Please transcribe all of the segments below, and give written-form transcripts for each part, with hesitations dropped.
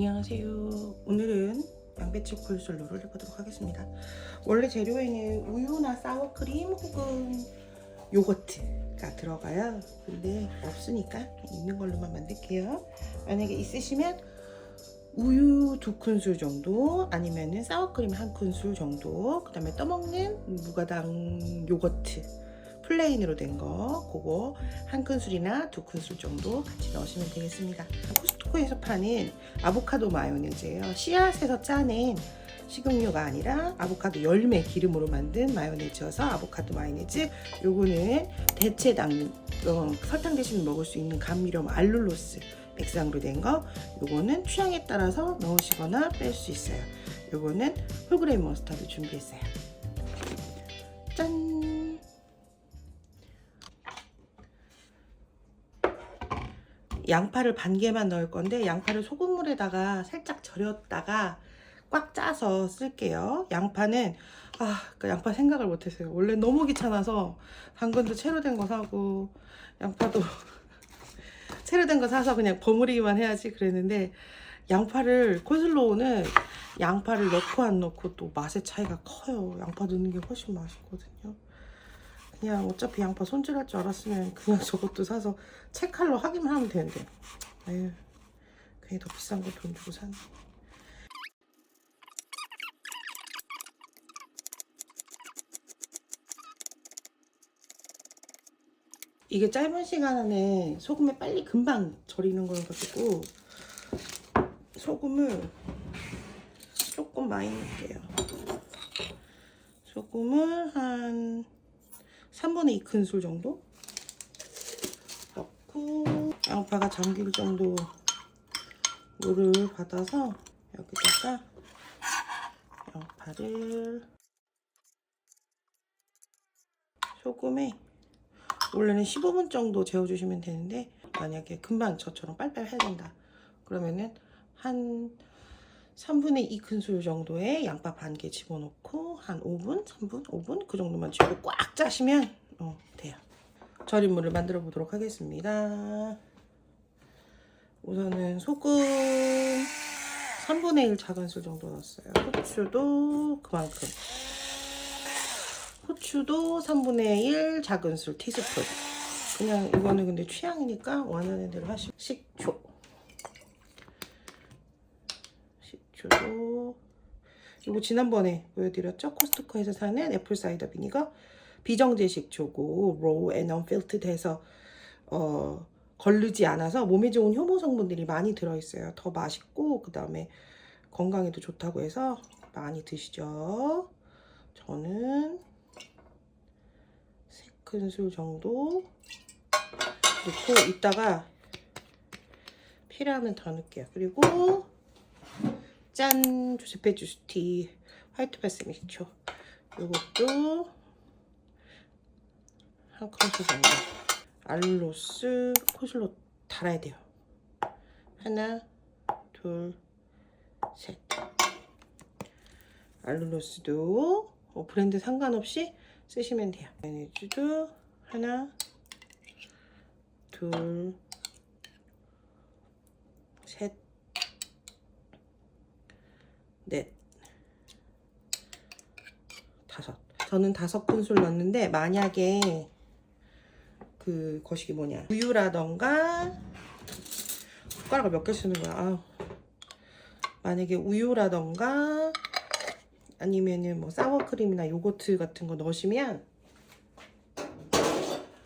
안녕하세요. 오늘은 양배추 콜슬로를 해보도록 하겠습니다. 원래 재료에는 우유나 사워크림 혹은 요거트가 들어가요. 근데 없으니까 있는 걸로만 만들게요. 만약에 있으시면 우유 2큰술 정도, 아니면은 사워크림 1큰술 정도, 그 다음에 떠먹는 무가당 요거트 플레인으로 된 거 그거 1큰술이나 2큰술 정도 같이 넣으시면 되겠습니다. 코스트코에서 파는 아보카도 마요네즈예요. 씨앗에서 짜낸 식용유가 아니라 아보카도 열매 기름으로 만든 마요네즈여서 아보카도 마요네즈. 요거는 대체당 설탕 대신 먹을 수 있는 감미료 알룰로스 백상으로 된 거. 요거는 취향에 따라서 넣으시거나 뺄 수 있어요. 요거는 홀그레인 머스타드 준비했어요. 짠! 양파를 반 개만 넣을 건데 양파를 소금물에다가 살짝 절였다가 꽉 짜서 쓸게요. 양파는 그 양파 생각을 못했어요. 원래 너무 귀찮아서 당근도 채로 된 거 사고 양파도 채로 된 거 사서 그냥 버무리기만 해야지 그랬는데, 양파를 콜슬로우는 양파를 넣고 안 넣고 또 맛의 차이가 커요. 양파 넣는 게 훨씬 맛있거든요. 그냥 어차피 양파 손질할 줄 알았으면 그냥 저것도 사서 채칼로 하기만 하면 되는데, 에휴, 괜히 더 비싼 거 돈 주고 사네. 이게 짧은 시간 안에 소금에 빨리 금방 절이는 거여가지고 소금을 조금 많이 넣을게요. 소금을 한 3분의 2큰술 정도 넣고, 양파가 잠길 정도 물을 받아서 여기다가 양파를 소금에 원래는 15분 정도 재워주시면 되는데, 만약에 금방 저처럼 빨빨 해야 된다 그러면은 한 3분의 2큰술 정도의 양파 반 개 집어넣고 한 5분, 3분, 5분 그 정도만 재우고 꽉 짜시면 돼요. 절인 물을 만들어 보도록 하겠습니다. 우선은 소금 3분의 1 작은술 정도 넣었어요. 후추도 그만큼. 후추도 3분의 1 작은술 티스푼. 그냥 이거는 근데 취향이니까 원하는 대로 하시고. 식초도 이거 지난번에 보여드렸죠? 코스트코에서 사는 애플사이더 비니거 비정제 식초고 로우 앤 언필트드 해서 걸르지 않아서 몸에 좋은 효모 성분들이 많이 들어있어요. 더 맛있고 그 다음에 건강에도 좋다고 해서 많이 드시죠. 저는 3큰술 정도 넣고 이따가 필요하면 더 넣을게요. 그리고 짠! 조세페 주스티 화이트 바스미 식초 이것도 1큰술 정도. 알룰로스 콜슬로 달아야 돼요. 하나, 둘, 셋. 알룰로스도 브랜드 상관없이 쓰시면 돼요. 마요네즈도 하나, 둘, 셋, 넷, 다섯. 저는 5큰술 넣었는데, 만약에 그 거시기 뭐냐 우유라던가 숟가락을 몇 개 쓰는 거야. 만약에 우유라던가 아니면은 뭐 사워크림이나 요거트 같은 거 넣으시면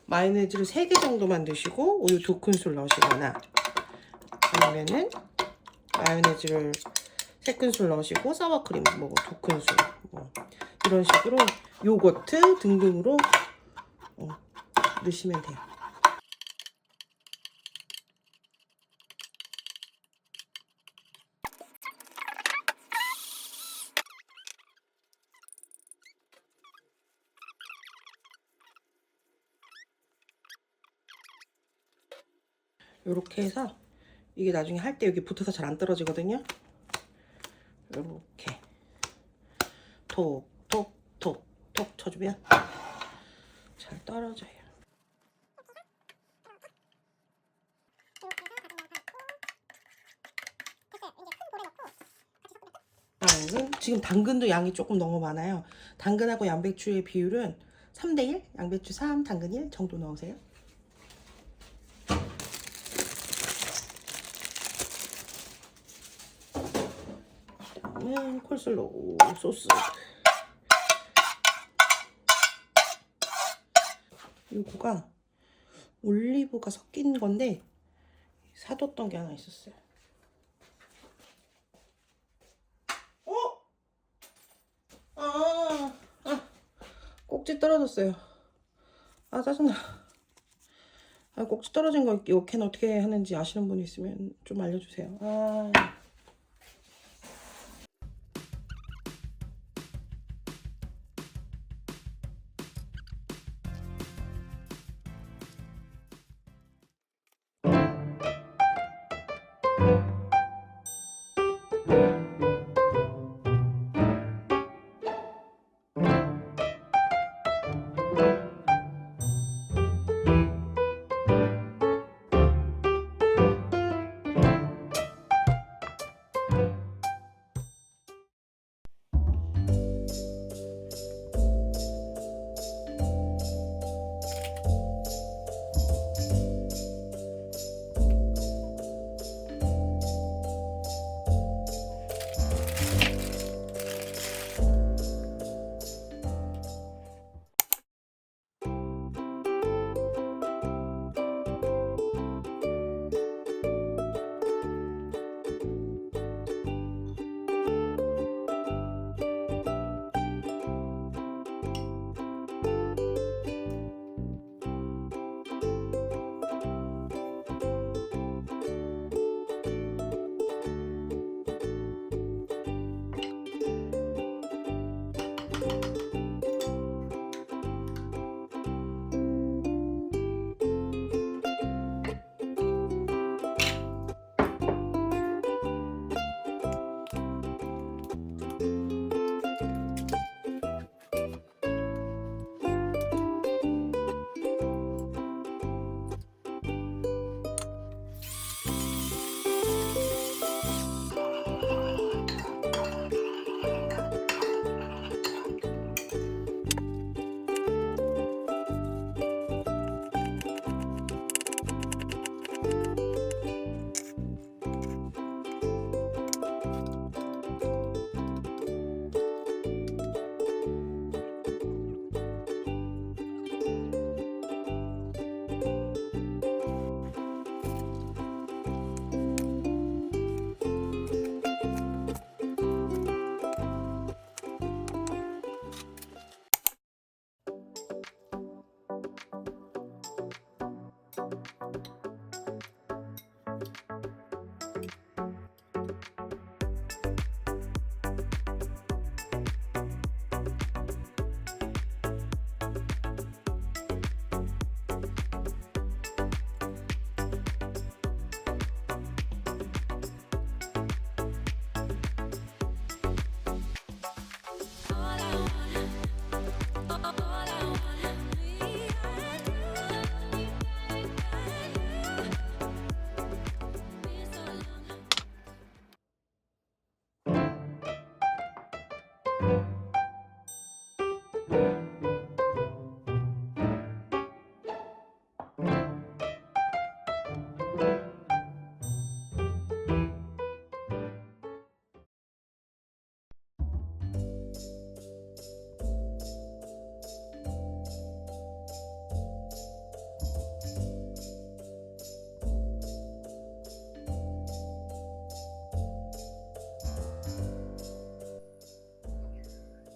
마요네즈를 3개 정도만 넣으시고 우유 2큰술 넣으시거나, 아니면은 마요네즈를 3큰술 넣으시고 사워크림 뭐 2큰술 뭐 이런 식으로 요거트 등등으로 넣으시면 돼요. 이렇게 해서 이게 나중에 할 때 여기 붙어서 잘 안 떨어지거든요. 이렇게 톡톡톡톡 쳐주면 잘 떨어져요. 지금 당근도 양이 조금 너무 많아요. 당근하고 양배추의 비율은 3대1, 양배추 3, 당근 1 정도 넣으세요. 다음은 콜슬로우 소스. 요거가 올리브가 섞인 건데 사뒀던 게 하나 있었어요. 꼭지 떨어졌어요. 아, 짜증나. 꼭지 떨어진 거 이 캔 어떻게 하는지 아시는 분 있으면 좀 알려주세요.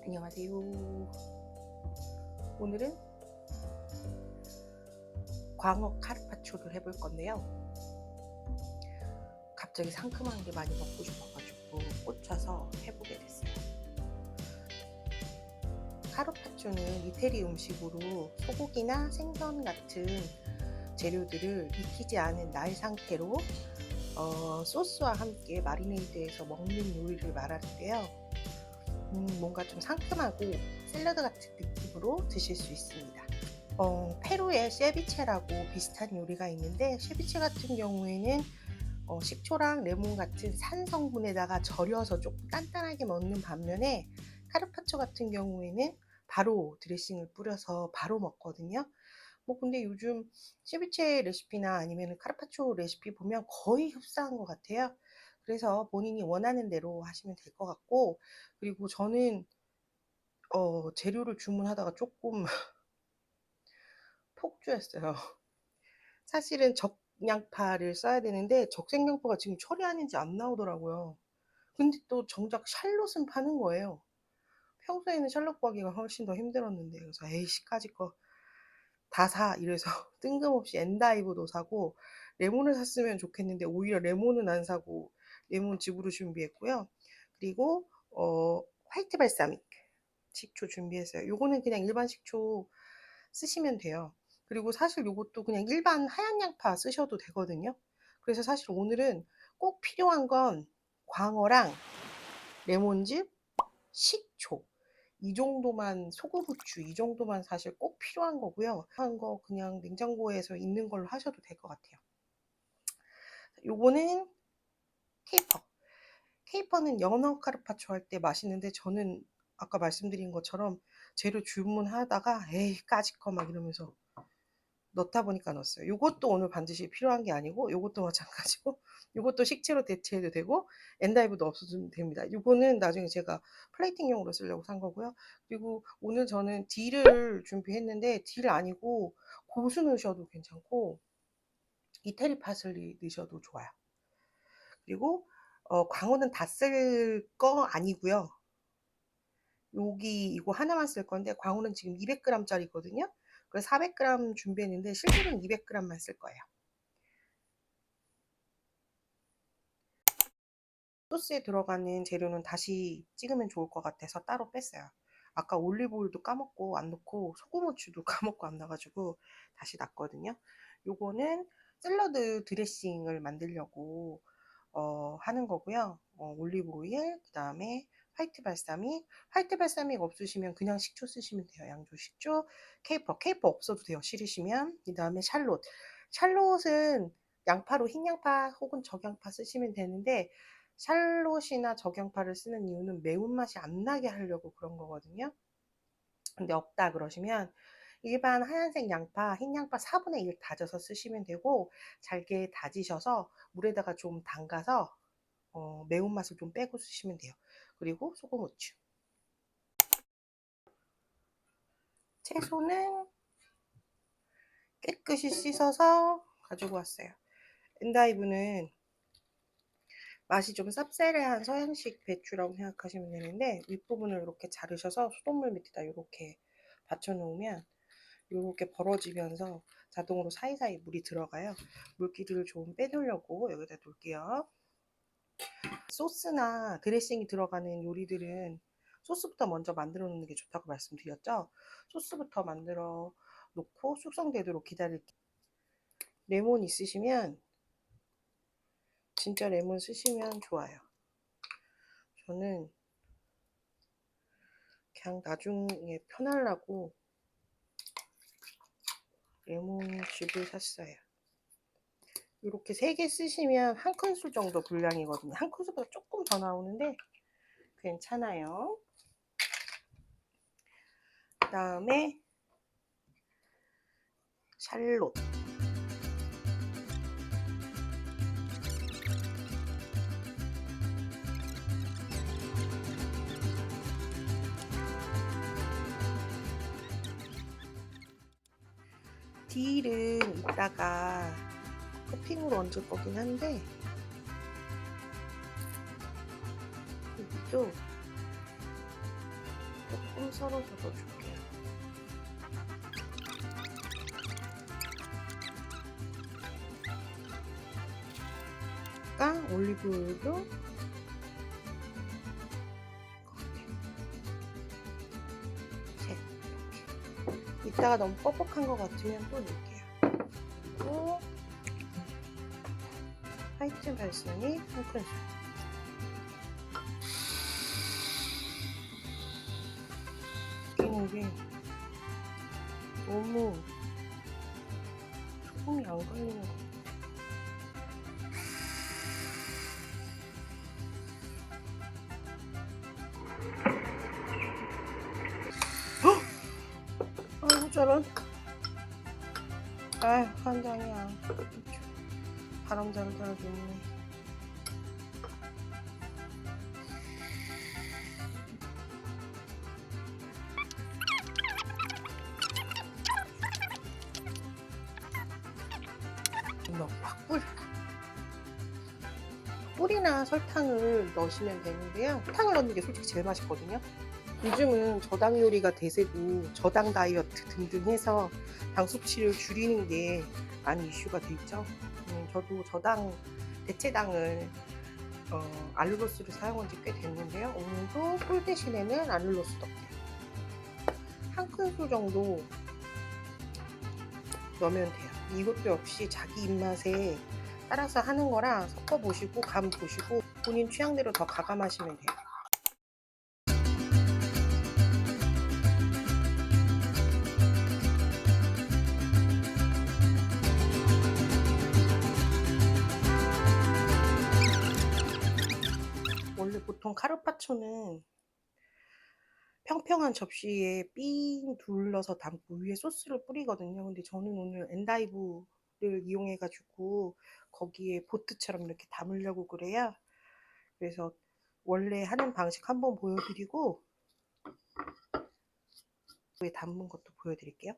안녕하세요. 오늘은 광어 카르파초를 해볼 건데요. 갑자기 상큼한 게 많이 먹고 싶어가지고 꽂혀서 해보게 됐어요. 카르파초는 이태리 음식으로 소고기나 생선 같은 재료들을 익히지 않은 날 상태로 소스와 함께 마리네이드해서 먹는 요리를 말하는데요. 뭔가 좀 상큼하고 샐러드 같은 느낌으로 드실 수 있습니다. 페루의 세비체라고 비슷한 요리가 있는데, 세비체 같은 경우에는 식초랑 레몬 같은 산 성분에다가 절여서 조금 단단하게 먹는 반면에 카르파초 같은 경우에는 바로 드레싱을 뿌려서 바로 먹거든요. 뭐 근데 요즘 ceviche 레시피나 아니면 카르파초 레시피 보면 거의 흡사한 것 같아요. 그래서 본인이 원하는 대로 하시면 될 것 같고, 그리고 저는 재료를 주문하다가 조금 폭주했어요. 사실은 적양파를 써야 되는데 적색양파가 지금 철이 아닌지 안 나오더라고요. 근데 또 정작 샬롯은 파는 거예요. 평소에는 샬롯 구하기가 훨씬 더 힘들었는데, 그래서 에이씨 까짓 거 다 사 이래서 뜬금없이 엔다이브도 사고, 레몬을 샀으면 좋겠는데 오히려 레몬은 안 사고 레몬 즙으로 준비했고요. 그리고 화이트 발사믹 식초 준비했어요. 요거는 그냥 일반 식초 쓰시면 돼요. 그리고 사실 요것도 그냥 일반 하얀 양파 쓰셔도 되거든요. 그래서 사실 오늘은 꼭 필요한 건 광어랑 레몬즙, 식초, 이 정도만, 소금, 후추 이 정도만 사실 꼭 필요한 거고요. 한 거 그냥 냉장고에서 있는 걸로 하셔도 될 것 같아요. 요거는 케이퍼. 케이퍼는 연어 카르파초 할 때 맛있는데, 저는 아까 말씀드린 것처럼 재료 주문하다가 에이 까짓거 막 이러면서 넣다 보니까 넣었어요. 요것도 오늘 반드시 필요한 게 아니고, 요것도 마찬가지고, 요것도 식재로 대체해도 되고, 엔다이브도 없어도 됩니다. 요거는 나중에 제가 플레이팅용으로 쓰려고 산 거고요. 그리고 오늘 저는 딜을 준비했는데, 딜 아니고 고수 넣으셔도 괜찮고 이태리 파슬리 넣으셔도 좋아요. 그리고 광어는 다 쓸 거 아니고요. 여기 이거 하나만 쓸 건데, 광어는 지금 200g짜리거든요. 그래서 400g 준비했는데 실제로는 200g만 쓸 거예요. 소스에 들어가는 재료는 다시 찍으면 좋을 것 같아서 따로 뺐어요. 아까 올리브오일도 까먹고 안 넣고 소금 후추도 까먹고 안 넣어가지고 다시 놨거든요. 요거는 샐러드 드레싱을 만들려고 하는 거고요. 올리브오일, 그 다음에 화이트 발사믹 없으시면 그냥 식초 쓰시면 돼요. 양조 식초, 케이퍼 없어도 돼요. 싫으시면. 그 다음에 샬롯은 양파로 흰 양파 혹은 적양파 쓰시면 되는데, 샬롯이나 적양파를 쓰는 이유는 매운맛이 안 나게 하려고 그런 거거든요. 근데 없다 그러시면 일반 하얀색 양파, 흰 양파 4분의 1 다져서 쓰시면 되고, 잘게 다지셔서 물에다가 좀 담가서 매운맛을 좀 빼고 쓰시면 돼요. 그리고 소금, 후추. 채소는 깨끗이 씻어서 가지고 왔어요. 엔다이브는 맛이 좀 쌉싸래한 서양식 배추라고 생각하시면 되는데, 윗부분을 이렇게 자르셔서 수돗물 밑에다 이렇게 받쳐 놓으면 이렇게 벌어지면서 자동으로 사이사이 물이 들어가요. 물기를 좀 빼놓으려고 여기다 놓을게요. 소스나 드레싱이 들어가는 요리들은 소스부터 먼저 만들어 놓는 게 좋다고 말씀드렸죠. 소스부터 만들어 놓고 숙성되도록 기다릴게요. 레몬 있으시면 진짜 레몬 쓰시면 좋아요. 저는 그냥 나중에 편하려고 레몬즙을 샀어요. 이렇게 3개 쓰시면 한 큰술 정도 분량이거든요. 한 큰술보다 조금 더 나오는데 괜찮아요. 그 다음에 샬롯. 딜은 이따가 토핑으로 얹을 거긴 한데, 여기도 조금 썰어서 넣어줄게요. 아까 올리브오일도 이렇게. 이따가 너무 뻑뻑한 것 같으면 또 넣을게요. 그리고 화이트 발사믹 한 큰술. 웃기는 게 너무 소금이 안 걸리는 것 같아요. 저런. 아휴, 한장이야. 바람 잘 달아줬네. 꿀이나 설탕을 넣으시면 되는데요. 설탕을 넣는 게 솔직히 제일 맛있거든요. 요즘은 저당 요리가 대세고 저당 다이어트 등등 해서 당 섭취를 줄이는 게 많이 이슈가 돼 있죠. 저도 저당 대체당을 알룰로스를 사용한 지 꽤 됐는데요. 오늘도 꿀 대신에는 알룰로스 넣을게요. 한 큰술 정도 넣으면 돼요. 이것도 역시 자기 입맛에 따라서 하는 거라 섞어보시고 간 보시고 본인 취향대로 더 가감하시면 돼요. 원래 보통 카르파초는 평평한 접시에 삥 둘러서 담고 위에 소스를 뿌리거든요. 근데 저는 오늘 엔다이브를 이용해 가지고 거기에 보트처럼 이렇게 담으려고 그래요. 그래서 원래 하는 방식 한번 보여드리고 위에 담은 것도 보여드릴게요.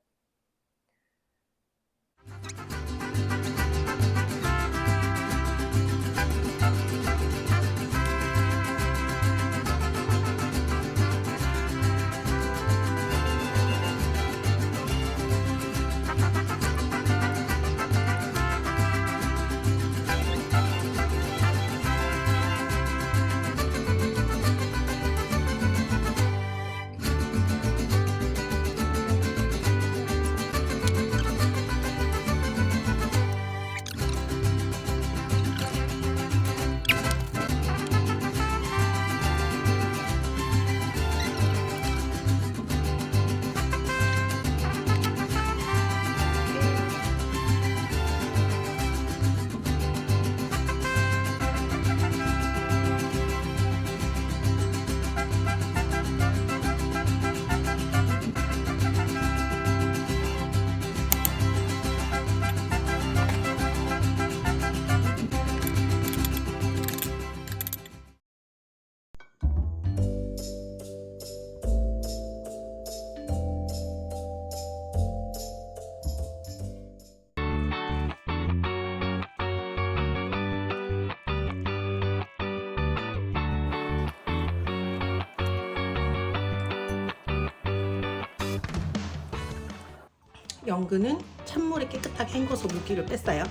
연근은 찬물에 깨끗하게 헹궈서 물기를 뺐어요.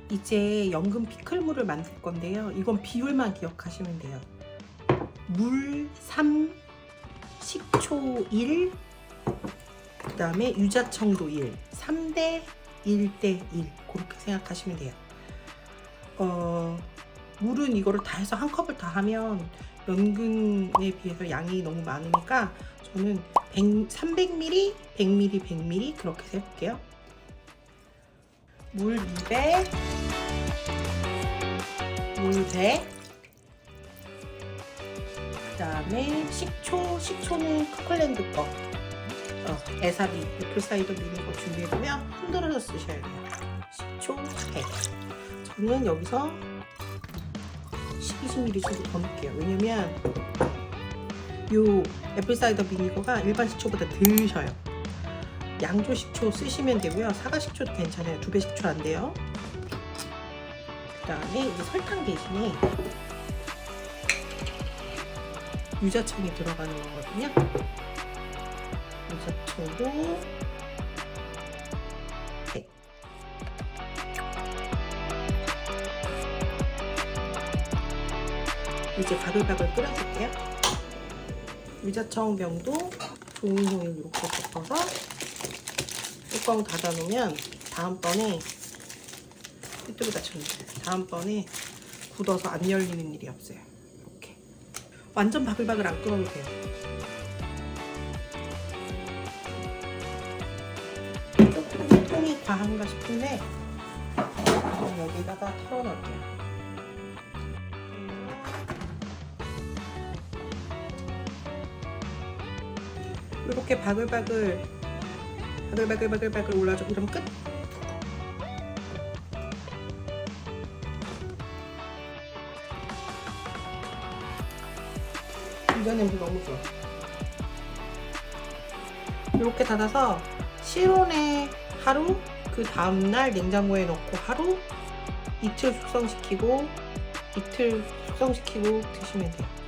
이제 연근 피클물을 만들 건데요. 이건 비율만 기억하시면 돼요. 물 3, 식초 1, 그 다음에 유자청도 1, 3대 1대 1 그렇게 생각하시면 돼요. 물은 이거를 다 해서 한 컵을 다 하면 연근에 비해서 양이 너무 많으니까 저는 300ml, 100ml, 100ml 그렇게 세볼게요. 물 200, 물 100, 그 다음에 식초는 커클랜드 거, 에사비, 애플사이더 비니거 준비해두면 흔들어서 쓰셔야 돼요. 식초 100. 저는 여기서 12ml 정도 더 넣을게요. 왜냐면 요 애플사이더 비니거가 일반 식초보다 덜 셔요. 양조 식초 쓰시면 되고요. 사과 식초도 괜찮아요. 2배 식초 안 돼요. 그 다음에 이제 설탕 대신에 유자청이 들어가는 거거든요. 유자청도 네. 이제 바글바글 끓여줄게요. 유자청 병도 종이호일 이렇게 덮어서 뚜껑 닫아놓으면 다음번에 삐뚤게 닫혀놓으세요. 다음번에 굳어서 안 열리는 일이 없어요. 이렇게 완전 바글바글 안 끓여도 돼요. 조금 통이 과한가 싶은데 여기다가 털어놓을게요. 이렇게 바글바글 올라져. 그럼 끝. 이전 냄새 너무 좋아. 이렇게 닫아서 실온에 하루, 그 다음날 냉장고에 넣고 하루, 이틀 숙성시키고 드시면 돼요.